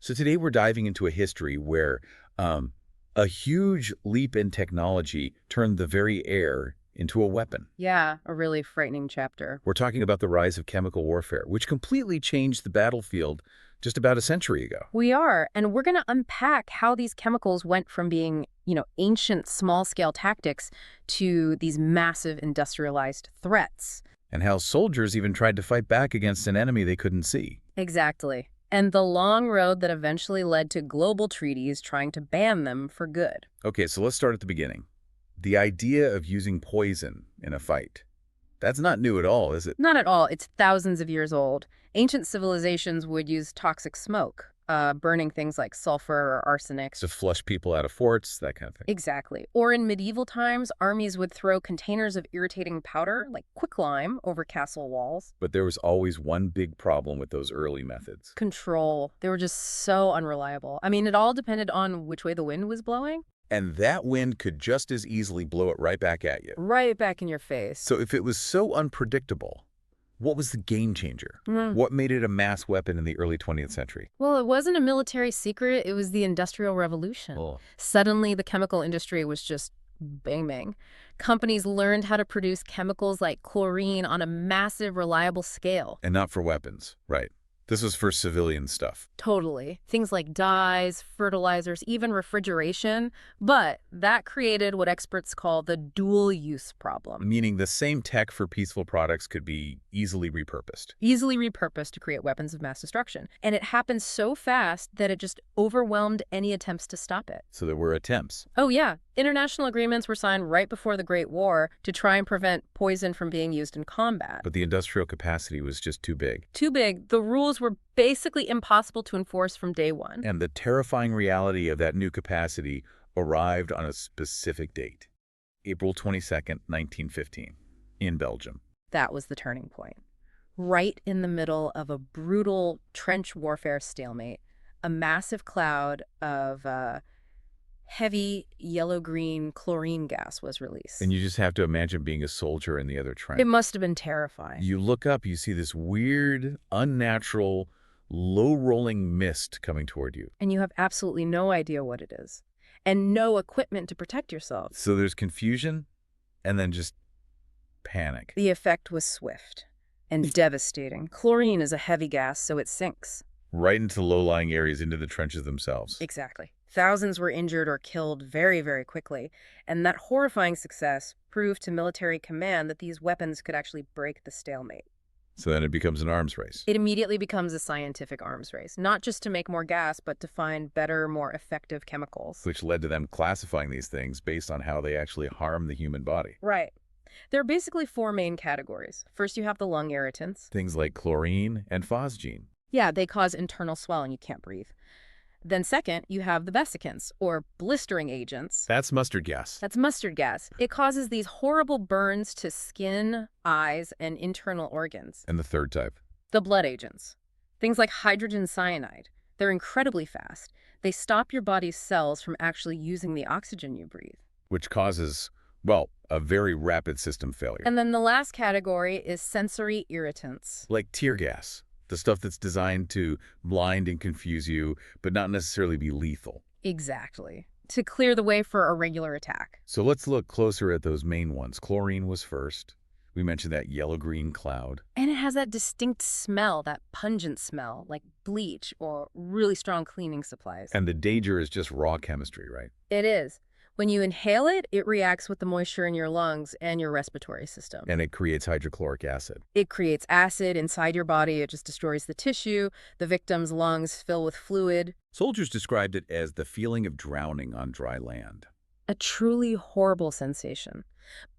So today we're diving into a history where a huge leap in technology turned the very air into a weapon. Yeah, a really frightening chapter. We're talking about the rise of chemical warfare, which completely changed the battlefield just about a century ago. We are, and we're going to unpack how these chemicals went from being, ancient small-scale tactics to these massive industrialized threats. And how soldiers even tried to fight back against an enemy they couldn't see. Exactly. And the long road that eventually led to global treaties trying to ban them for good. Okay, so let's start at the beginning. The idea of using poison in a fight. That's not new at all, is it? Not at all. It's thousands of years old. Ancient civilizations would use toxic smoke, burning things like sulfur or arsenic. To flush people out of forts, that kind of thing. Exactly. Or in medieval times, armies would throw containers of irritating powder, like quicklime, over castle walls. But there was always one big problem with those early methods. Control. They were just so unreliable. I mean, it all depended on which way the wind was blowing. And that wind could just as easily blow it right back at you. Right back in your face. So if it was so unpredictable, what was the game changer? What made it a mass weapon in the early 20th century? Well, it wasn't a military secret. It was the Industrial Revolution. Oh. Suddenly, the chemical industry was just bang. Companies learned how to produce chemicals like chlorine on a massive, reliable scale. And not for weapons, right? This was for civilian stuff. Totally. Things like dyes, fertilizers, even refrigeration. But that created what experts call the dual-use problem. Meaning the same tech for peaceful products could be easily repurposed. Easily repurposed to create weapons of mass destruction. And it happened so fast that it just overwhelmed any attempts to stop it. So there were attempts. Oh, yeah. International agreements were signed right before the Great War to try and prevent poison from being used in combat. But the industrial capacity was just too big. Too big. The rules were basically impossible to enforce from day one. And the terrifying reality of that new capacity arrived on a specific date. April 22nd, 1915, in Belgium. That was the turning point. Right in the middle of a brutal trench warfare stalemate, a massive cloud of heavy yellow-green chlorine gas was released. And you just have to imagine being a soldier in the other trench. It must have been terrifying. You look up, you see this weird, unnatural, low-rolling mist coming toward you. And you have absolutely no idea what it is. And no equipment to protect yourself. So there's confusion and then just panic. The effect was swift and devastating. Chlorine is a heavy gas, so it sinks. Right into low-lying areas, into the trenches themselves. Exactly. Thousands were injured or killed very, very quickly. And that horrifying success proved to military command that these weapons could actually break the stalemate. So then it becomes an arms race. It immediately becomes a scientific arms race, not just to make more gas, but to find better, more effective chemicals. Which led to them classifying these things based on how they actually harm the human body. Right. There are basically four main categories. First, you have the lung irritants. Things like chlorine and phosgene. Yeah, they cause internal swelling. You can't breathe. Then second, you have the vesicants, or blistering agents. That's mustard gas. That's mustard gas. It causes these horrible burns to skin, eyes, and internal organs. And the third type? The blood agents. Things like hydrogen cyanide. They're incredibly fast. They stop your body's cells from actually using the oxygen you breathe. Which causes, well, a very rapid system failure. And then the last category is sensory irritants. Like tear gas. The stuff that's designed to blind and confuse you, but not necessarily be lethal. Exactly. To clear the way for a regular attack. So let's look closer at those main ones. Chlorine was first. We mentioned that yellow-green cloud. And it has that distinct smell, that pungent smell, like bleach or really strong cleaning supplies. And the danger is just raw chemistry, right? It is. When you inhale it, it reacts with the moisture in your lungs and your respiratory system. And it creates hydrochloric acid. It creates acid inside your body. It just destroys the tissue. The victim's lungs fill with fluid. Soldiers described it as the feeling of drowning on dry land. A truly horrible sensation.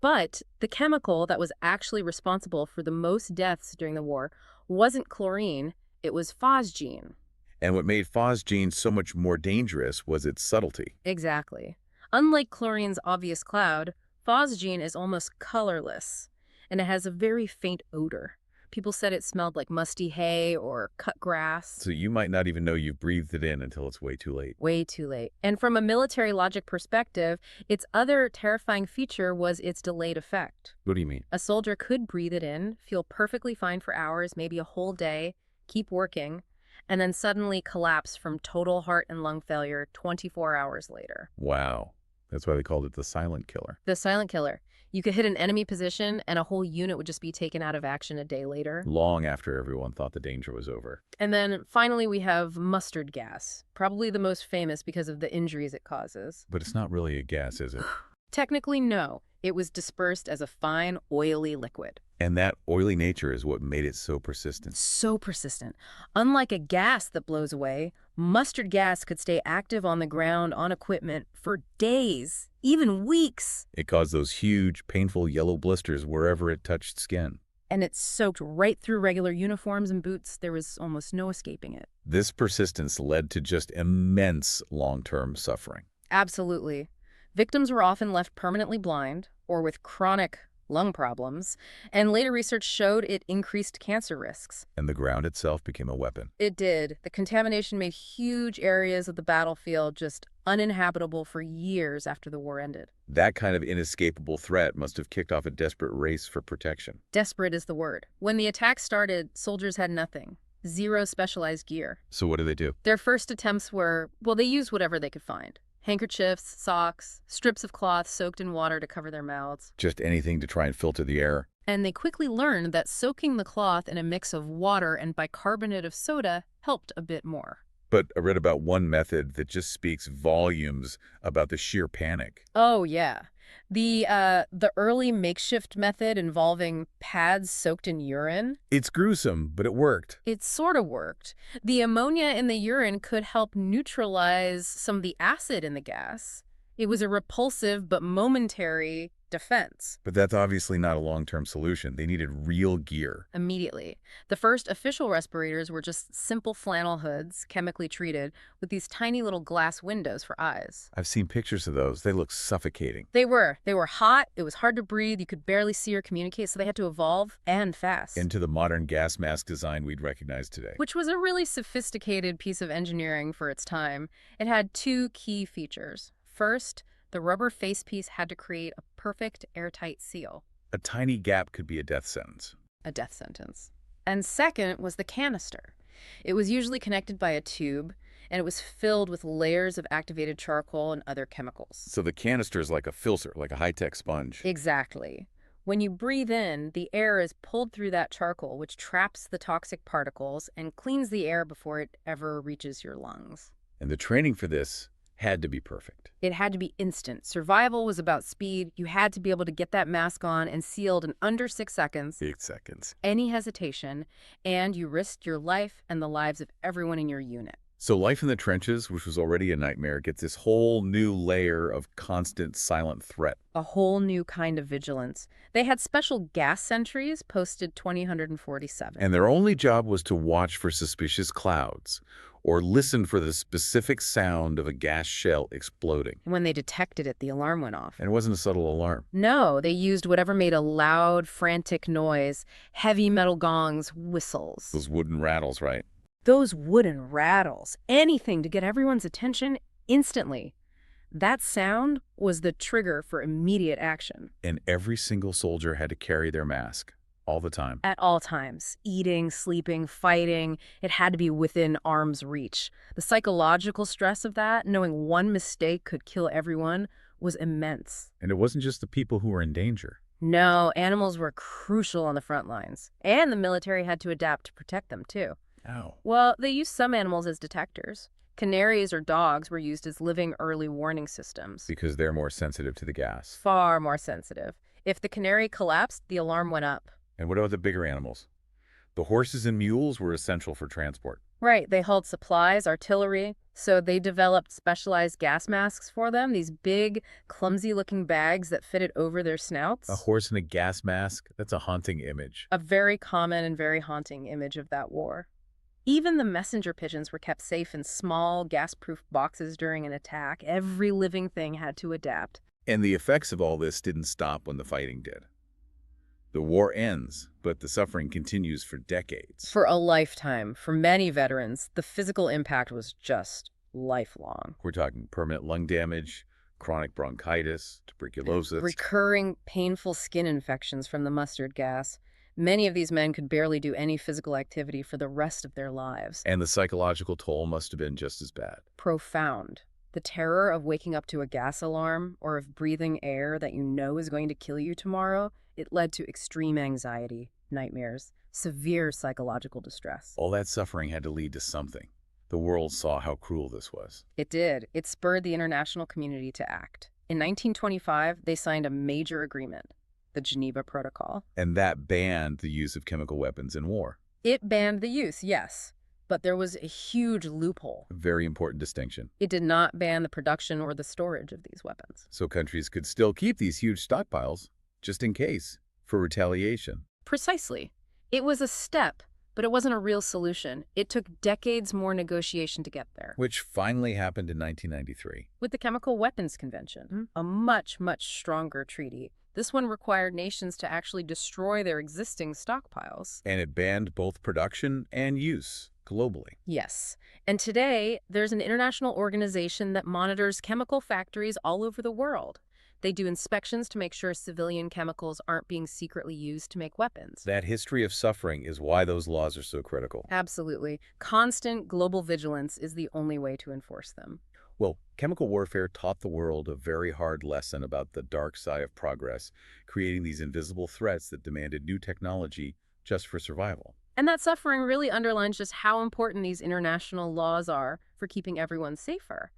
But the chemical that was actually responsible for the most deaths during the war wasn't chlorine, it was phosgene. And what made phosgene so much more dangerous was its subtlety. Exactly. Unlike chlorine's obvious cloud, phosgene is almost colorless, and it has a very faint odor. People said it smelled like musty hay or cut grass. So you might not even know you've breathed it in until it's way too late. Way too late. And from a military logic perspective, its other terrifying feature was its delayed effect. What do you mean? A soldier could breathe it in, feel perfectly fine for hours, maybe a whole day, keep working, and then suddenly collapse from total heart and lung failure 24 hours later. Wow. That's why they called it the silent killer. The silent killer. You could hit an enemy position and a whole unit would just be taken out of action a day later. Long after everyone thought the danger was over. And then finally we have mustard gas, probably the most famous because of the injuries it causes. But it's not really a gas, is it? Technically, no. It was dispersed as a fine, oily liquid. And that oily nature is what made it so persistent. So persistent. Unlike a gas that blows away, mustard gas could stay active on the ground, on equipment, for days, even weeks. It caused those huge, painful yellow blisters wherever it touched skin. And it soaked right through regular uniforms and boots. There was almost no escaping it. This persistence led to just immense long-term suffering. Absolutely. Victims were often left permanently blind or with chronic lung problems, and later research showed it increased cancer risks. And the ground itself became a weapon. It did. The contamination made huge areas of the battlefield just uninhabitable for years after the war ended. That kind of inescapable threat must have kicked off a desperate race for protection. Desperate is the word. When the attack started, soldiers had nothing. Zero specialized gear. So what do? Their first attempts were, well, they used whatever they could find. Handkerchiefs, socks, strips of cloth soaked in water to cover their mouths. Just anything to try and filter the air. And they quickly learned that soaking the cloth in a mix of water and bicarbonate of soda helped a bit more. But I read about one method that just speaks volumes about the sheer panic. Oh, yeah. The early makeshift method involving pads soaked in urine. It's gruesome, but it worked. It sort of worked. The ammonia in the urine could help neutralize some of the acid in the gas. It was a repulsive but momentary defense. But that's obviously not a long-term solution. They needed real gear. Immediately. The first official respirators were just simple flannel hoods, chemically treated, with these tiny little glass windows for eyes. I've seen pictures of those. They look suffocating. They were. They were hot. It was hard to breathe. You could barely see or communicate, so they had to evolve, and fast. Into the modern gas mask design we'd recognize today. Which was a really sophisticated piece of engineering for its time. It had two key features. First, the rubber facepiece had to create a perfect airtight seal. A tiny gap could be a death sentence. A death sentence. And second was the canister. It was usually connected by a tube, and it was filled with layers of activated charcoal and other chemicals. So the canister is like a filter, like a high-tech sponge. Exactly. When you breathe in, the air is pulled through that charcoal, which traps the toxic particles and cleans the air before it ever reaches your lungs. And the training for this had to be perfect. It had to be instant. Survival was about speed. You had to be able to get that mask on and sealed in under 6 seconds. 8 seconds. Any hesitation, and you risked your life and the lives of everyone in your unit. So life in the trenches, which was already a nightmare, gets this whole new layer of constant silent threat. A whole new kind of vigilance. They had special gas sentries posted 2047. And their only job was to watch for suspicious clouds or listen for the specific sound of a gas shell exploding. When they detected it, the alarm went off. And it wasn't a subtle alarm. No, they used whatever made a loud, frantic noise. Heavy metal gongs, whistles. Those wooden rattles, right? Those wooden rattles. Anything to get everyone's attention instantly. That sound was the trigger for immediate action. And every single soldier had to carry their mask. All the time. At all times. Eating, sleeping, fighting. It had to be within arm's reach. The psychological stress of that, knowing one mistake could kill everyone, was immense. And it wasn't just the people who were in danger. No, animals were crucial on the front lines. And the military had to adapt to protect them, too. Ow. Well, they used some animals as detectors. Canaries or dogs were used as living early warning systems. Because they're more sensitive to the gas. Far more sensitive. If the canary collapsed, the alarm went up. And what about the bigger animals? The horses and mules were essential for transport. Right, they hauled supplies, artillery, so they developed specialized gas masks for them, these big, clumsy-looking bags that fitted over their snouts. A horse in a gas mask, that's a haunting image. A very common and very haunting image of that war. Even the messenger pigeons were kept safe in small, gas-proof boxes during an attack. Every living thing had to adapt. And the effects of all this didn't stop when the fighting did. The war ends, but the suffering continues for decades. For a lifetime. For many veterans, the physical impact was just lifelong. We're talking permanent lung damage, chronic bronchitis, tuberculosis. Recurring painful skin infections from the mustard gas. Many of these men could barely do any physical activity for the rest of their lives. And the psychological toll must have been just as bad. Profound. The terror of waking up to a gas alarm or of breathing air that you know is going to kill you tomorrow, it led to extreme anxiety, nightmares, severe psychological distress. All that suffering had to lead to something. The world saw how cruel this was. It did. It spurred the international community to act. In 1925, they signed a major agreement, the Geneva Protocol. And that banned the use of chemical weapons in war. It banned the use, yes, but there was a huge loophole. A very important distinction. It did not ban the production or the storage of these weapons. So countries could still keep these huge stockpiles, just in case, for retaliation. Precisely. It was a step, but it wasn't a real solution. It took decades more negotiation to get there. Which finally happened in 1993. With the Chemical Weapons Convention, a much, much stronger treaty. This one required nations to actually destroy their existing stockpiles. And it banned both production and use globally. Yes. And today, there's an international organization that monitors chemical factories all over the world. They do inspections to make sure civilian chemicals aren't being secretly used to make weapons. That history of suffering is why those laws are so critical. Absolutely. Constant global vigilance is the only way to enforce them. Well, chemical warfare taught the world a very hard lesson about the dark side of progress, creating these invisible threats that demanded new technology just for survival. And that suffering really underlines just how important these international laws are for keeping everyone safer.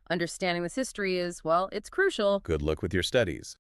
Understanding this history is, well, it's crucial. Good luck with your studies.